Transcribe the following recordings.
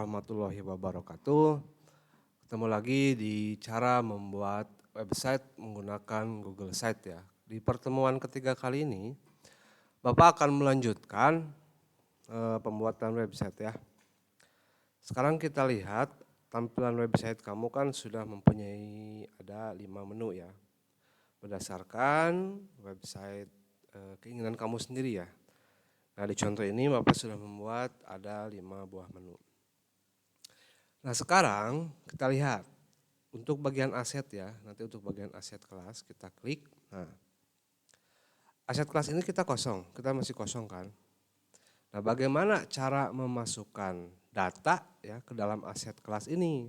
Warahmatullahi wabarakatuh. Ketemu lagi di cara membuat website menggunakan Google Site ya. Di pertemuan ketiga kali ini, Bapak akan melanjutkan pembuatan website ya. Sekarang kita lihat tampilan website kamu kan sudah mempunyai ada 5 menu ya. Berdasarkan website keinginan kamu sendiri ya. Nah di contoh ini Bapak sudah membuat ada 5 buah menu. Nah sekarang kita lihat untuk bagian aset ya, nanti untuk bagian aset kelas kita klik. Nah aset kelas ini kita masih kosong kan. Nah bagaimana cara memasukkan data ya ke dalam aset kelas ini?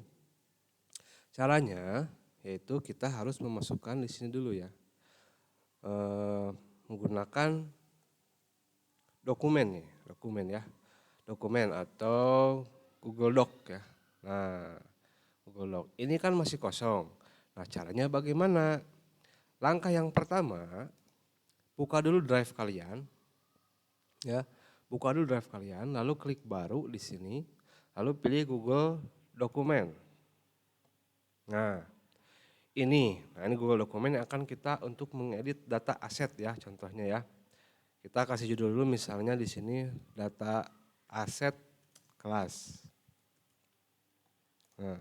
Caranya yaitu kita harus memasukkan di sini dulu ya, menggunakan dokumen ya, dokumen atau Google Doc ya. Nah Google Doc ini kan masih kosong. Nah caranya bagaimana? Langkah yang pertama, buka dulu drive kalian, ya, buka dulu drive kalian, lalu klik baru di sini, lalu pilih Google Dokumen. Nah ini Google Dokumen yang akan kita untuk mengedit data aset ya, contohnya ya. Kita kasih judul dulu misalnya di sini data aset kelas. Nah,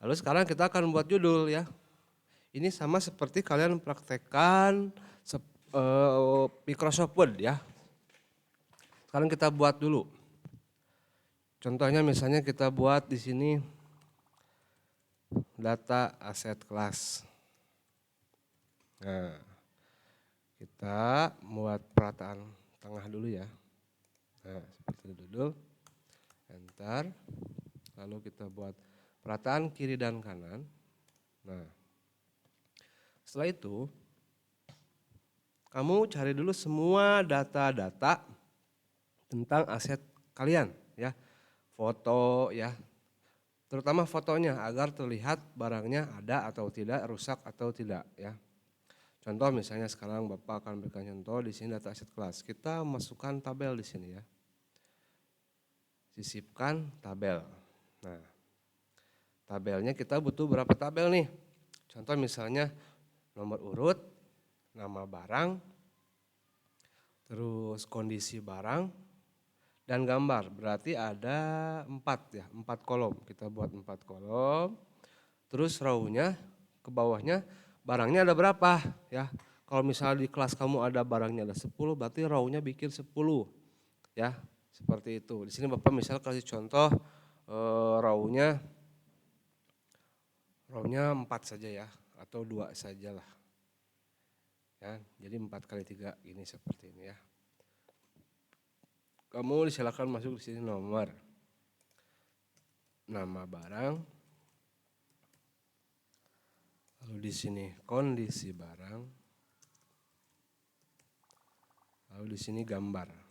lalu sekarang kita akan buat judul ya. Ini sama seperti kalian praktekkan Microsoft Word ya. Sekarang kita buat dulu. Contohnya misalnya kita buat di sini data aset kelas. Nah, kita buat perataan tengah dulu ya. Nah, seperti itu dulu. Enter. Lalu kita buat perataan kiri dan kanan. Nah, setelah itu kamu cari dulu semua data-data tentang aset kalian ya. Foto ya. Terutama fotonya agar terlihat barangnya ada atau tidak, rusak atau tidak ya. Contoh misalnya sekarang Bapak akan berikan contoh di sini data aset kelas. Kita masukkan tabel di sini ya. Sisipkan tabel. Nah, tabelnya kita butuh berapa tabel nih? Contoh misalnya nomor urut, nama barang, terus kondisi barang, dan gambar. Berarti ada 4 ya, 4 kolom. Kita buat 4 kolom. Terus row-nya ke bawahnya barangnya ada berapa ya. Kalau misalnya di kelas kamu ada barangnya ada 10, berarti row-nya bikin 10 ya. Seperti itu. Di sini Bapak misal kasih contoh row-nya 4 saja ya, atau 2 sajalah. Ya, jadi 4 kali 3 ini seperti ini ya. Kamu silakan masuk di sini nomor, nama barang, lalu di sini kondisi barang, lalu di sini gambar.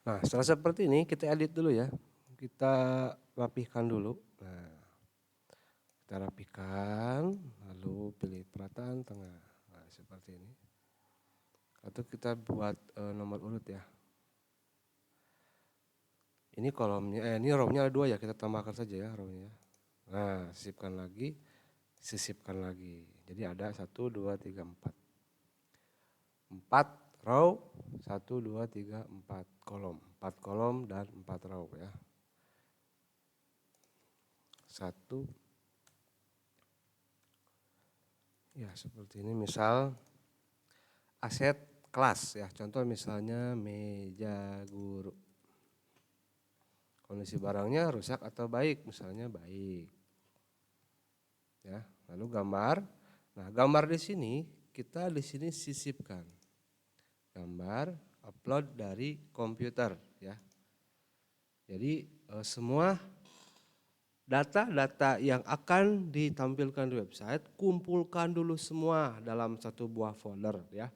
Nah, setelah seperti ini kita edit dulu ya. Kita rapihkan dulu. Nah, kita rapihkan, lalu pilih perataan tengah. Nah, seperti ini. Atau kita buat nomor urut ya. Ini kolomnya, ini row-nya ada 2 ya, kita tambahkan saja ya row-nya. Nah, sisipkan lagi. Jadi ada 1, 2, 3, 4. 4 row, 1, 2, 3, 4 kolom. 4 kolom dan 4 row ya. 1. Ya seperti ini misal aset kelas ya. Contoh misalnya meja guru. Kondisi barangnya rusak atau baik, misalnya baik. Ya, lalu gambar. Nah, gambar di sini kita di sini sisipkan. Gambar upload dari komputer ya. Jadi semua data-data yang akan ditampilkan di website kumpulkan dulu semua dalam satu buah folder ya.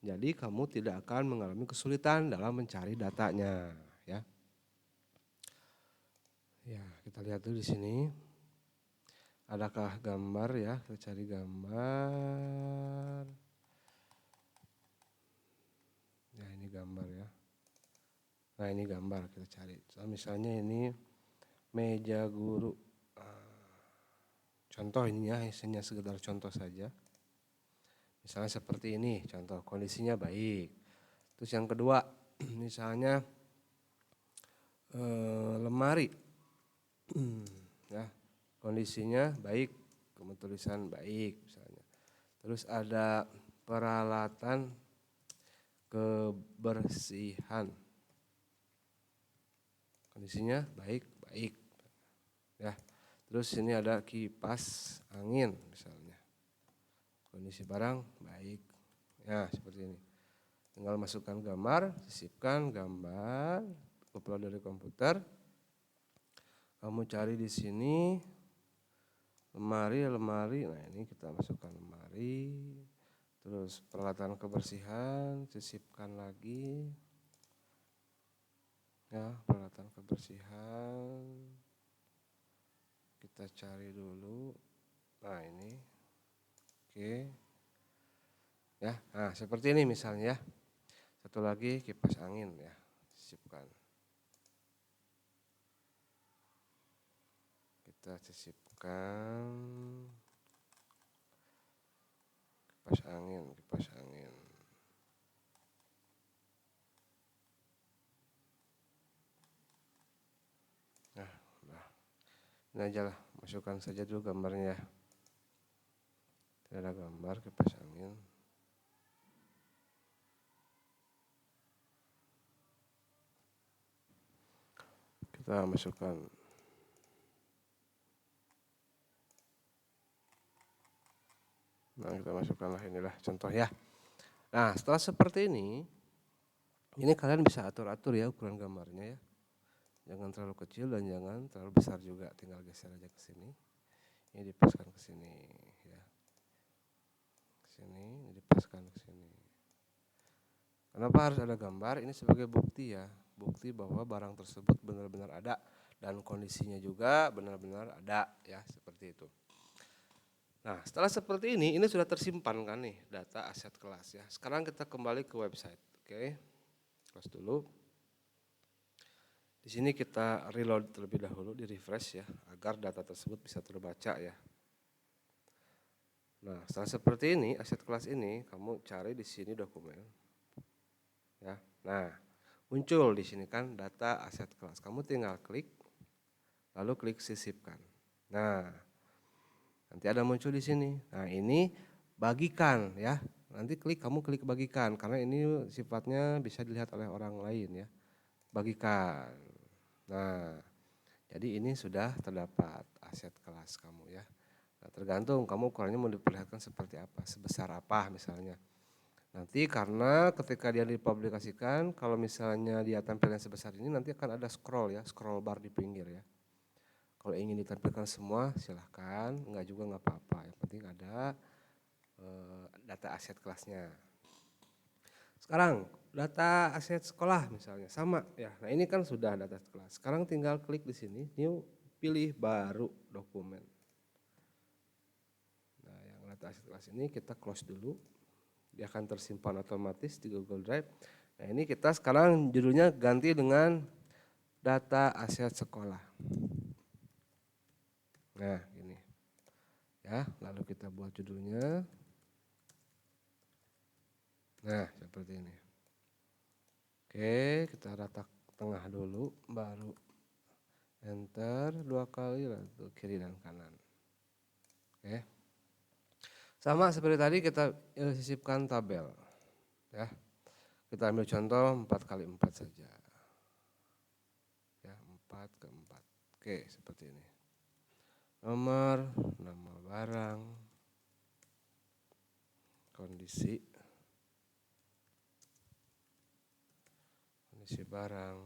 Jadi kamu tidak akan mengalami kesulitan dalam mencari datanya ya. Ya, kita lihat dulu di sini. Adakah gambar ya? Kita cari gambar. Ya, ini gambar ya. Nah ini gambar kita cari. Misalnya ini meja guru. Contoh ini ya, isinya sekedar contoh saja. Misalnya seperti ini, contoh kondisinya baik. Terus yang kedua, misalnya lemari, ya kondisinya baik, kemudian tulisan baik misalnya. Terus ada peralatan kebersihan, kondisinya baik, baik, ya. Terus ini ada kipas angin misalnya, kondisi barang baik, ya seperti ini. Tinggal masukkan gambar, sisipkan gambar, upload dari komputer. Kamu cari di sini lemari. Nah ini kita masukkan lemari. Terus peralatan kebersihan, sisipkan lagi. Ya, peralatan kebersihan. Kita cari dulu. Nah ini, oke. Ya, nah seperti ini misalnya. Satu lagi kipas angin ya, sisipkan. Kita sisipkan kipas angin. Nah, ini aja lah, masukkan saja dulu gambarnya. Tidak ada gambar kipas angin. Kita masukkan. Nah kita masukkanlah, inilah contoh ya. Nah setelah seperti ini kalian bisa atur-atur ya ukuran gambarnya ya. Jangan terlalu kecil dan jangan terlalu besar juga. Tinggal geser aja ke sini. Ini dipaskan ke sini ya. Ke sini, dipaskan ke sini. Kenapa harus ada gambar? Ini sebagai bukti ya. Bukti bahwa barang tersebut benar-benar ada dan kondisinya juga benar-benar ada ya, seperti itu. Nah, setelah seperti ini sudah tersimpan kan nih data aset kelas ya. Sekarang kita kembali ke website. Oke. Close dulu. Di sini kita reload terlebih dahulu, di refresh ya, agar data tersebut bisa terbaca ya. Nah, setelah seperti ini, aset kelas ini kamu cari di sini dokumen. Ya. Nah, muncul di sini kan data aset kelas. Kamu tinggal klik, lalu klik sisipkan. Nah, nanti ada muncul di sini. Nah, ini bagikan ya. Nanti kamu klik bagikan karena ini sifatnya bisa dilihat oleh orang lain ya. Bagikan. Nah, jadi ini sudah terdapat aset kelas kamu ya. Nah, tergantung kamu ukurannya mau diperlihatkan seperti apa, sebesar apa misalnya. Nanti karena ketika dia dipublikasikan, kalau misalnya dia tampilnya sebesar ini, nanti akan ada scroll ya, scroll bar di pinggir ya. Kalau ingin ditampilkan semua silahkan, enggak juga enggak apa-apa. Yang penting ada data aset kelasnya. Sekarang data aset sekolah misalnya sama ya. Nah ini kan sudah data kelas. Sekarang tinggal klik di sini, new, pilih baru dokumen. Nah yang data aset kelas ini kita close dulu. Dia akan tersimpan otomatis di Google Drive. Nah ini kita sekarang judulnya ganti dengan data aset sekolah. Nah ini ya, lalu kita buat judulnya. Nah seperti ini. Oke, kita rata tengah dulu, baru enter 2 kali, lalu kiri dan kanan. Oke. Sama seperti tadi kita sisipkan tabel. Ya. Kita ambil contoh 4 kali 4 saja. Ya, 4 ke 4. Oke, seperti ini. Nomor, nama barang, kondisi barang,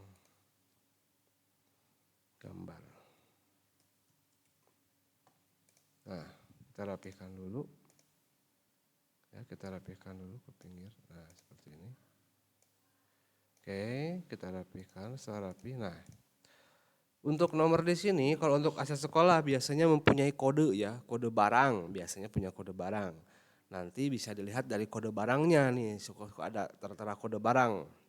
gambar. Nah, kita rapihkan dulu. Ya, kita rapihkan dulu ke pinggir. Nah, seperti ini. Oke, kita rapihkan, setelah rapih. Nah, untuk nomor di sini, kalau untuk aset sekolah biasanya mempunyai kode ya, kode barang, biasanya punya kode barang. Nanti bisa dilihat dari kode barangnya nih, ada tertera kode barang.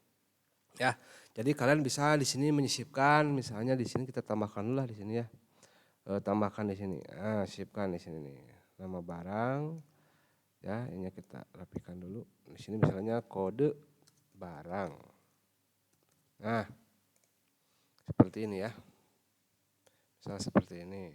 Ya, jadi kalian bisa di sini menyisipkan, misalnya di sini kita tambahkan dulu lah di sini ya. Tambahkan di sini. Nah, sisipkan di sini nih. Nama barang ya, ini kita rapikan dulu. Di sini misalnya kode barang. Nah, seperti ini ya. Misalnya seperti ini.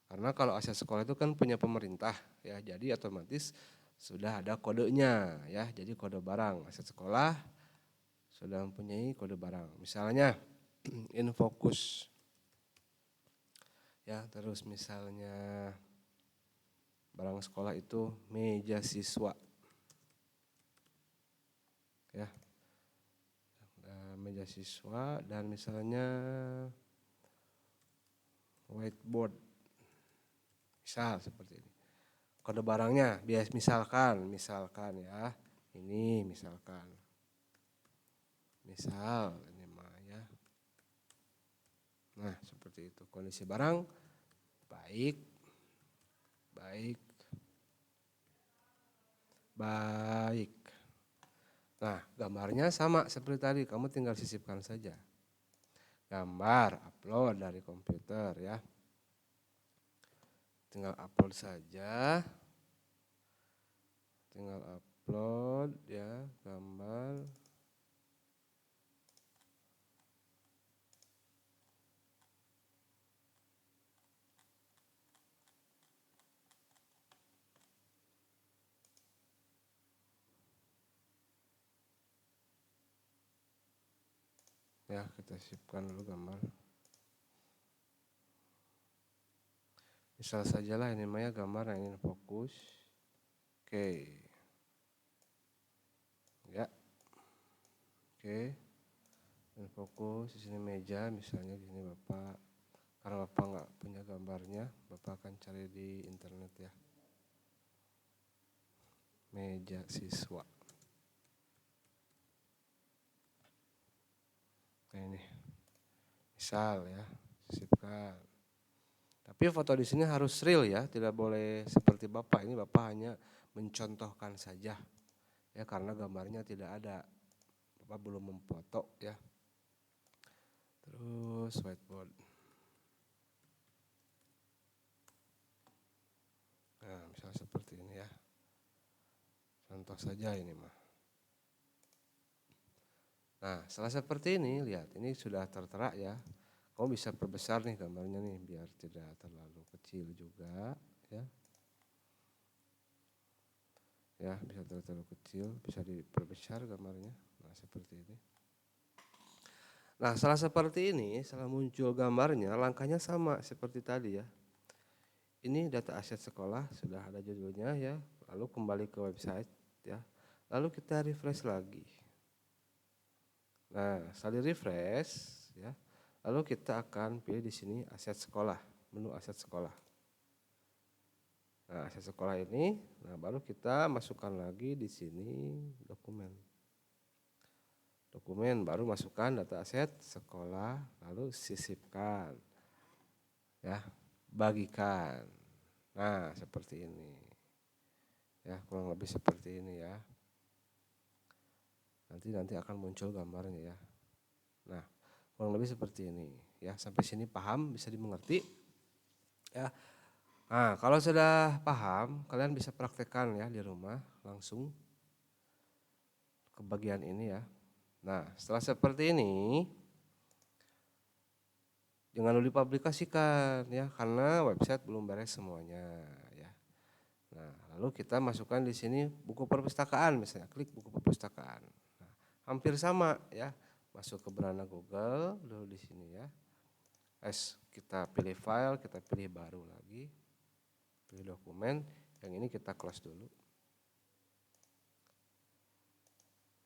Karena kalau aset sekolah itu kan punya pemerintah ya, jadi otomatis sudah ada kodenya ya. Jadi kode barang aset sekolah sudah mempunyai kode barang. Misalnya Infokus ya, terus misalnya barang sekolah itu meja siswa ya, meja siswa, dan misalnya whiteboard, misal seperti ini. Kode barangnya bias misalkan ya, ini misalkan, misal ini mah ya. Nah seperti itu, kondisi barang baik, baik, baik. Nah gambarnya sama seperti tadi, kamu tinggal sisipkan saja. Gambar upload dari komputer ya, tinggal upload saja, tinggal upload ya gambar. Ya kita sisipkan dulu gambar. Misal sajalah ini Maya gambar yang ingin fokus. Oke. Ya. Oke. Dan fokus di sini meja, misalnya di sini Bapak. Karena Bapak nggak punya gambarnya, Bapak akan cari di internet ya. Meja siswa. Nah ini. Misal ya, sisipkan. Tapi foto di sini harus real ya, tidak boleh seperti Bapak. Ini Bapak hanya mencontohkan saja. Ya karena gambarnya tidak ada. Bapak belum memfoto ya. Terus whiteboard. Nah, misalnya seperti ini ya. Contoh saja ini mah. Nah, setelah seperti ini, lihat ini sudah tertera ya. Kamu bisa perbesar nih gambarnya nih biar tidak terlalu kecil juga ya. Ya, bisa terlalu kecil, bisa diperbesar gambarnya. Nah, seperti ini. Nah, setelah seperti ini, setelah muncul gambarnya, langkahnya sama seperti tadi ya. Ini data aset sekolah, sudah ada judulnya ya. Lalu kembali ke website ya. Lalu kita refresh lagi. Nah, setelah di refresh ya, lalu kita akan pilih di sini aset sekolah, menu aset sekolah. Nah, aset sekolah ini, nah baru kita masukkan lagi di sini dokumen. Dokumen baru masukkan data aset sekolah, lalu sisipkan. Ya, bagikan. Nah, seperti ini. Ya, kurang lebih seperti ini ya. Nanti akan muncul gambarnya ya. Nah, kurang lebih seperti ini ya. Sampai sini paham, bisa dimengerti ya. Nah, kalau sudah paham, kalian bisa praktekkan ya di rumah langsung ke bagian ini ya. Nah, setelah seperti ini, jangan lupa dipublikasikan ya, karena website belum beres semuanya ya. Nah, lalu kita masukkan di sini buku perpustakaan, misalnya klik buku perpustakaan. Nah, hampir sama ya, masuk ke beranda Google dulu di sini ya. Kita pilih file, kita pilih baru lagi, pilih dokumen. Yang ini kita close dulu.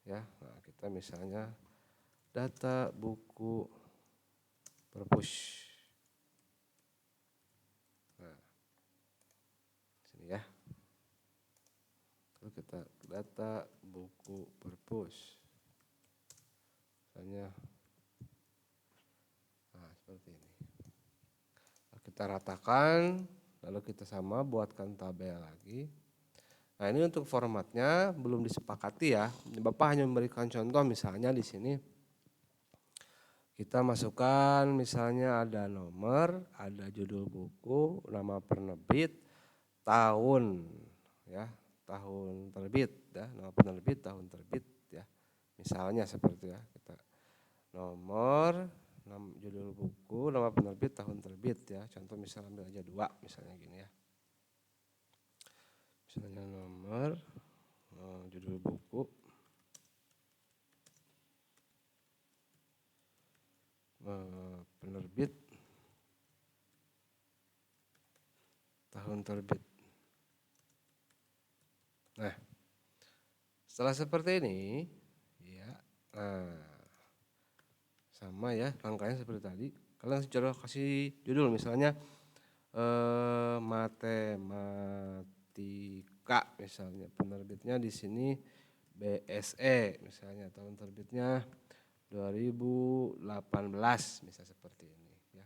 Ya, nah kita misalnya data buku perpus. Nah, sini ya. Lalu kita data buku perpus. Misalnya, nah seperti ini. Lalu kita ratakan, lalu kita sama buatkan tabel lagi. Nah ini untuk formatnya belum disepakati ya. Bapak hanya memberikan contoh misalnya di sini kita masukkan misalnya ada nomor, ada judul buku, nama penerbit, tahun ya, tahun terbit ya, nama penerbit, tahun terbit ya. Misalnya seperti ya, kita nomor, judul buku, nama penerbit, tahun terbit ya. Contoh misalnya ambil aja 2 misalnya gini ya. Misalnya nomor, judul buku, penerbit, tahun terbit. Nah, setelah seperti ini, ya, sama ya langkahnya seperti tadi. Kalian coba kasih judul misalnya matematika misalnya, penerbitnya di sini BSE misalnya, tahun terbitnya 2018 misalnya seperti ini ya.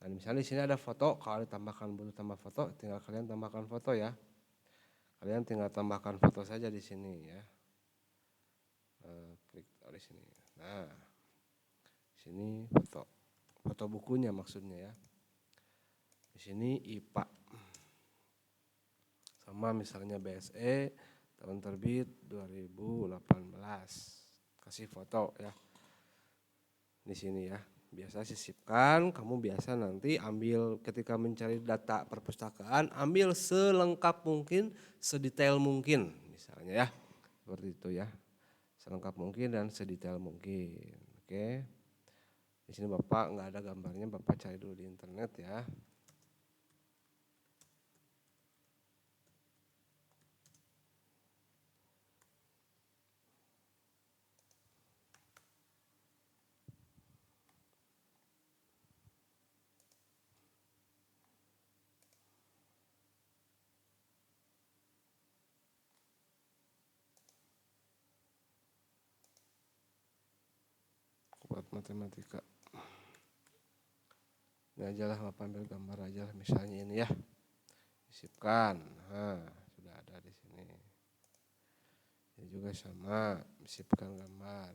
Dan misalnya di sini ada foto, kalau ditambahkan butuh tambah foto, tinggal kalian tambahkan foto ya. Kalian tinggal tambahkan foto saja di sini ya. Klik di sini. Nah, di sini foto bukunya maksudnya ya. Di sini IPA. Sama misalnya BSE tahun terbit 2018. Kasih foto ya. Di sini ya. Biasa sisipkan, kamu biasa nanti ambil ketika mencari data perpustakaan, ambil selengkap mungkin, sedetail mungkin misalnya ya. Seperti itu ya. Selengkap mungkin dan sedetail mungkin. Oke. Di sini Bapak nggak ada gambarnya, Bapak cari dulu di internet ya. Buat matematika. Ini aja lah, Bapak ambil gambar aja lah, misalnya ini ya. Sisipkan. Nah, sudah ada di sini. Ini juga sama, sisipkan gambar.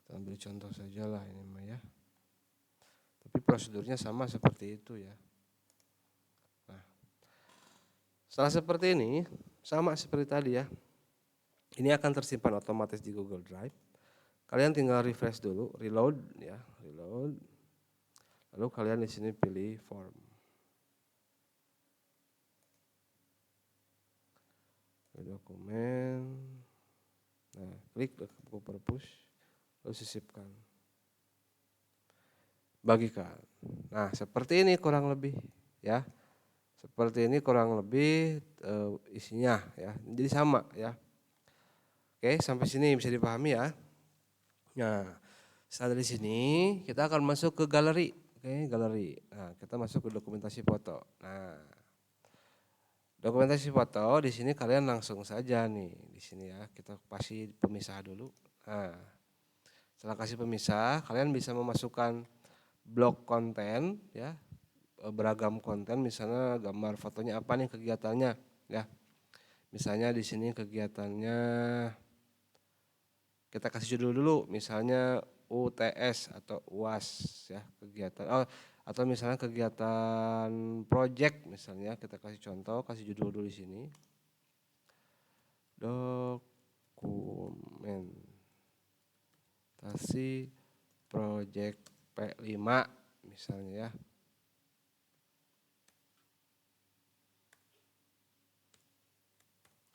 Kita ambil contoh saja lah ini mah ya. Tapi prosedurnya sama seperti itu ya. Nah, setelah seperti ini, sama seperti tadi ya. Ini akan tersimpan otomatis di Google Drive. Kalian tinggal refresh dulu, reload ya, reload. Lalu kalian di sini pilih form. Dokumen. Nah, klik buku perpus, lalu sisipkan. Bagikan. Nah, seperti ini kurang lebih ya. Seperti ini kurang lebih isinya ya. Jadi sama ya. Oke, sampai sini bisa dipahami ya. Nah, setelah dari sini kita akan masuk ke galeri. Oke, galeri. Nah, kita masuk ke dokumentasi foto. Nah, dokumentasi foto di sini kalian langsung saja nih di sini ya. Kita kasih pemisah dulu. Nah, setelah kasih pemisah, kalian bisa memasukkan blok konten ya. Beragam konten, misalnya gambar fotonya apa nih kegiatannya ya. Misalnya di sini kegiatannya kita kasih judul dulu, misalnya UTS atau UAS ya, kegiatan atau misalnya kegiatan project misalnya, kita kasih contoh, kasih judul dulu di sini. Dokumentasi project P5 misalnya ya.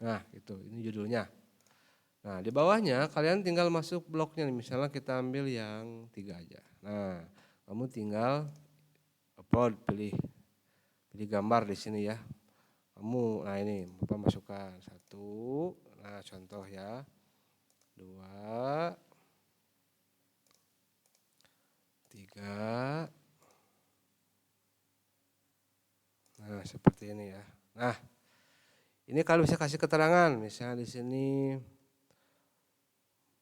Nah, itu ini judulnya. Nah, di bawahnya kalian tinggal masuk bloknya nih. Misalnya kita ambil yang 3 aja. Nah, kamu tinggal upload, pilih gambar di sini ya. Kamu, nah ini Bapak masukkan 1. Nah, contoh ya. 2, 3. Nah, seperti ini ya. Nah, ini kalau bisa kasih keterangan, misalnya di sini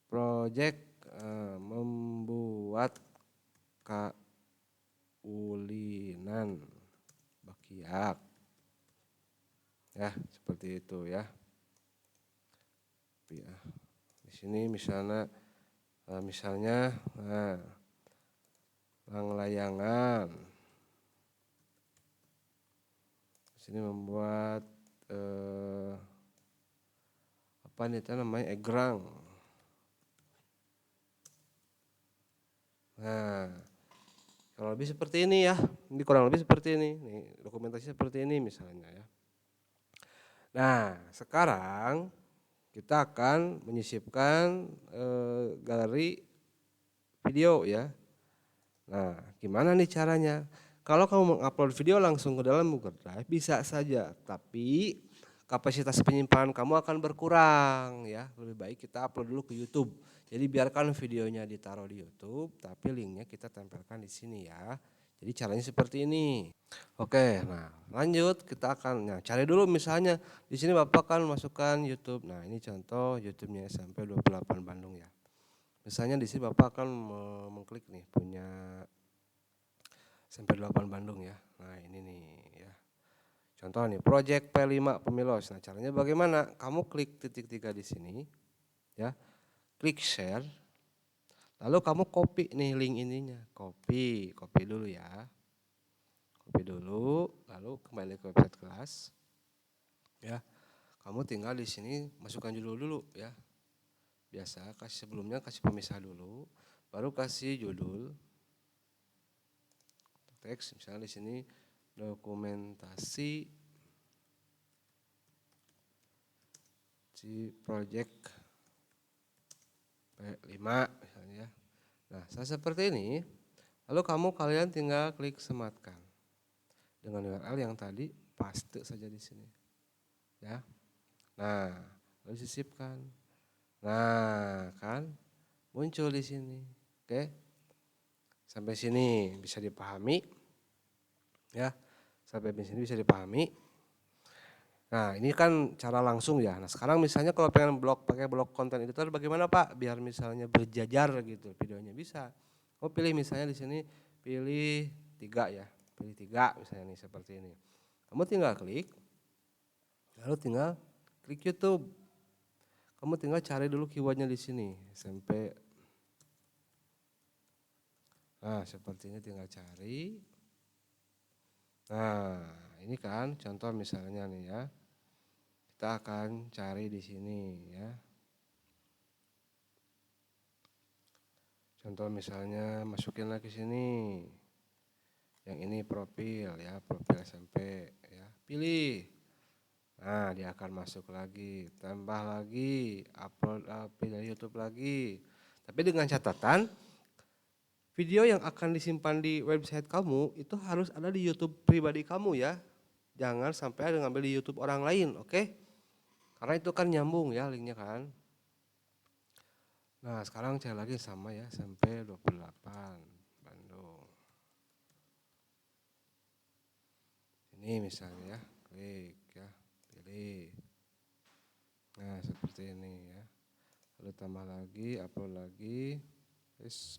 project membuat ulinan bakiak. Ya, seperti itu ya. Di sini misalnya langlayangan. Di sini membuat apa nih namanya egrang. Nah, kalau lebih seperti ini ya. Ini kurang lebih seperti ini. Nih, dokumentasi seperti ini misalnya ya. Nah, sekarang kita akan menyisipkan galeri video ya. Nah, gimana nih caranya? Kalau kamu mengupload video langsung ke dalam Google Drive bisa saja, tapi kapasitas penyimpanan kamu akan berkurang ya. Lebih baik kita upload dulu ke YouTube. Jadi biarkan videonya ditaruh di YouTube, tapi linknya kita tempelkan di sini ya. Jadi caranya seperti ini. Oke, nah lanjut kita akan cari dulu misalnya di sini Bapak kan masukkan YouTube. Nah, ini contoh YouTube-nya SMP 28 Bandung ya. Misalnya di sini Bapak akan mengklik nih punya SMP 8 Bandung ya. Nah, ini nih ya. Contoh nih Project P5 Pemilos. Nah, caranya bagaimana? Kamu klik titik 3 di sini ya. Klik share. Lalu kamu copy nih link ininya. Copy dulu ya. Copy dulu, lalu kembali ke website kelas. Ya. Kamu tinggal di sini masukkan judul dulu ya. Biasa sebelumnya kasih pemisah dulu, baru kasih judul. Teks misalnya di sini dokumentasi si project P5 misalnya. Nah, seperti ini. Lalu kalian tinggal klik sematkan. Dengan URL yang tadi paste saja di sini. Ya. Nah, lalu sisipkan. Nah, kan muncul di sini. Oke. Sampai sini bisa dipahami. Ya. Sampai di sini bisa dipahami. Nah, ini kan cara langsung ya. Nah, sekarang misalnya kalau pengen pakai blok konten editor bagaimana Pak? Biar misalnya berjajar gitu videonya bisa. Kamu pilih misalnya di sini pilih 3 ya. Pilih 3 misalnya nih seperti ini. Kamu tinggal klik. Lalu tinggal klik YouTube. Kamu tinggal cari dulu keywordnya di sini SMP. Nah, seperti ini tinggal cari. Nah, ini kan contoh misalnya nih ya. Kita akan cari di sini ya. Contoh misalnya masukin lagi sini. Yang ini profil ya, profil SMP ya. Pilih. Nah, dia akan masuk lagi, tambah lagi, upload dari YouTube lagi. Tapi dengan catatan video yang akan disimpan di website kamu itu harus ada di YouTube pribadi kamu ya. Jangan sampai ada ngambil di YouTube orang lain, oke? Karena itu kan nyambung ya linknya kan. Nah, sekarang cek lagi sama ya, sampai 28 Bandung. Ini misalnya ya, klik ya, pilih. Nah, seperti ini ya. Lalu tambah lagi, upload lagi.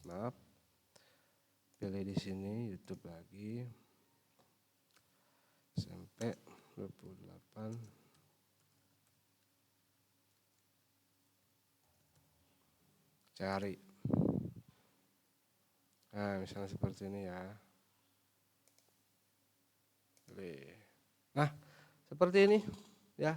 Maaf. Pilih di sini YouTube lagi. Sampai 28. Cari. Nah, misalnya seperti ini ya. Nah, seperti ini ya.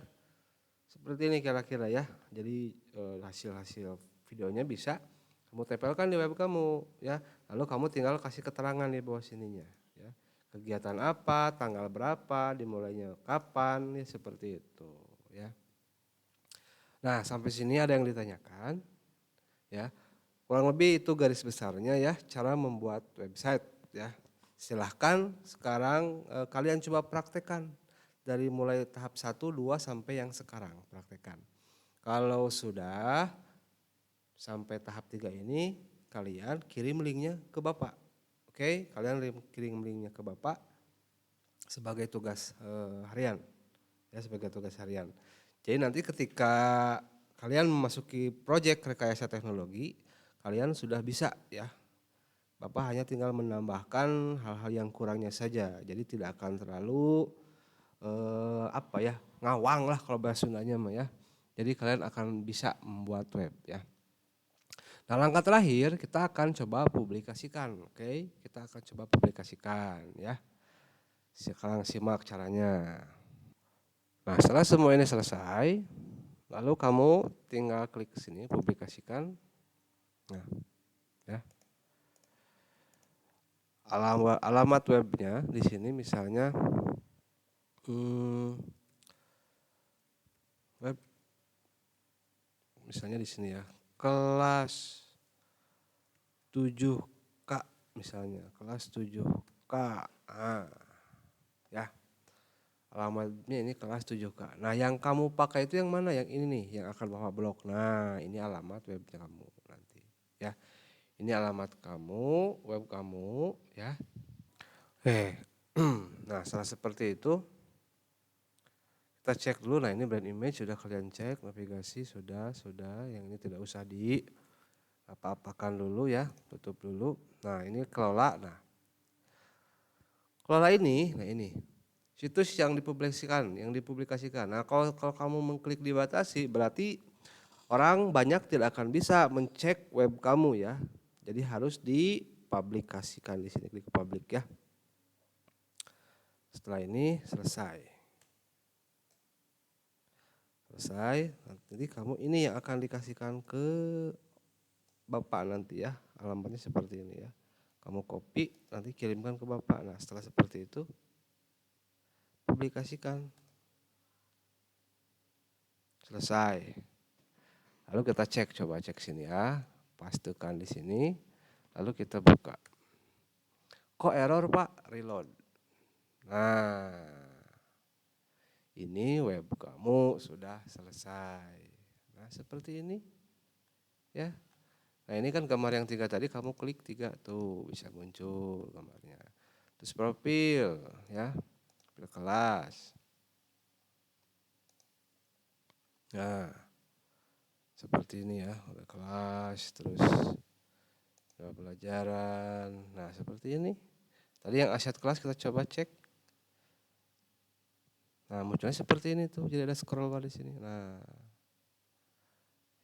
Seperti ini kira-kira ya. Jadi hasil-hasil videonya bisa kamu tempelkan di web kamu ya. Lalu kamu tinggal kasih keterangan di bawah sininya ya. Kegiatan apa, tanggal berapa, dimulainya kapan, ya seperti itu ya. Nah, sampai sini ada yang ditanyakan ya. Kurang lebih itu garis besarnya ya, cara membuat website ya. Silahkan sekarang kalian coba praktekkan dari mulai tahap 1, 2 sampai yang sekarang praktekkan. Kalau sudah sampai tahap 3 ini kalian kirim linknya ke Bapak. Oke, kalian kirim linknya ke Bapak sebagai tugas harian. Ya, sebagai tugas harian. Jadi nanti ketika kalian memasuki proyek rekayasa teknologi, kalian sudah bisa ya Bapak hanya tinggal menambahkan hal-hal yang kurangnya saja. Jadi tidak akan terlalu ngawang lah kalau bahasa Sundanya mah ya. Jadi kalian akan bisa membuat web ya. Nah, langkah terakhir kita akan coba publikasikan, oke? Kita akan coba publikasikan ya. Sekarang simak caranya. Nah, setelah semua ini selesai, lalu kamu tinggal klik ke sini publikasikan. Nah, ya. Alamat webnya di sini misalnya web misalnya di sini ya. Kelas 7K misalnya, kelas 7K. Nah, ya. Alamatnya ini kelas 7K. Nah, yang kamu pakai itu yang mana? Yang ini nih, yang akan Bapak blok. Nah, ini alamat webnya kamu nanti, ya. Ini alamat kamu, web kamu, ya. Nah, setelah seperti itu kita cek dulu. Nah, ini brand image sudah kalian cek, navigasi sudah. Yang ini tidak usah di apa-apakan dulu ya, tutup dulu. Nah, ini kelola. Nah, kelola ini, nah ini situs yang dipublikasikan. Nah, kalau kamu mengklik dibatasi, berarti orang banyak tidak akan bisa mencek web kamu ya. Jadi harus dipublikasikan di sini, klik publik ya. Setelah ini selesai. Nanti kamu ini yang akan dikasihkan ke Bapak nanti ya. Alamatnya seperti ini ya. Kamu copy, nanti kirimkan ke Bapak. Nah, setelah seperti itu publikasikan. Selesai. Lalu kita coba cek sini ya. Pastikan di sini. Lalu kita buka. Kok error, Pak? Reload. Nah, ini web kamu sudah selesai. Nah, seperti ini. Ya. Nah, ini kan gambar yang 3 tadi, kamu klik 3 tuh bisa muncul gambarnya. Terus profil ya. Profil kelas. Nah, seperti ini ya, profil kelas, terus pelajaran. Nah, seperti ini. Tadi yang aset kelas kita coba cek. Nah, munculnya seperti ini tuh, jadi ada scroll bar di sini. Nah,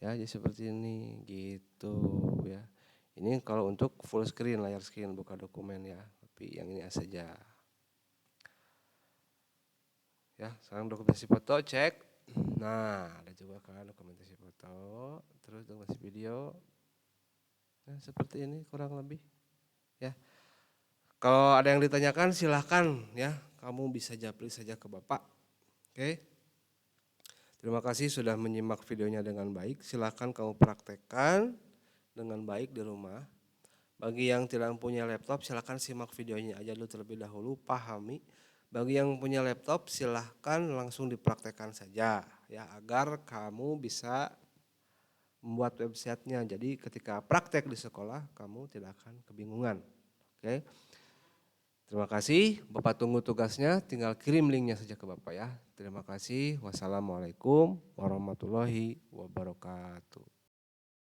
ya jadi seperti ini gitu ya. Ini kalau untuk full screen, layar screen, buka dokumen ya. Tapi yang ini saja. Ya, sekarang dokumentasi foto cek. Nah, ada juga kan dokumentasi foto, terus dokumentasi video. Nah, seperti ini kurang lebih ya. Kalau ada yang ditanyakan silahkan ya, kamu bisa japri saja ke Bapak. Oke. Terima kasih sudah menyimak videonya dengan baik. Silahkan kamu praktekkan dengan baik di rumah. Bagi yang tidak punya laptop silahkan simak videonya aja dulu terlebih dahulu, pahami. Bagi yang punya laptop silahkan langsung dipraktekkan saja ya, agar kamu bisa membuat websitenya. Jadi ketika praktek di sekolah kamu tidak akan kebingungan. Oke. Terima kasih, Bapak tunggu tugasnya, tinggal kirim linknya saja ke Bapak ya. Terima kasih, wassalamualaikum warahmatullahi wabarakatuh.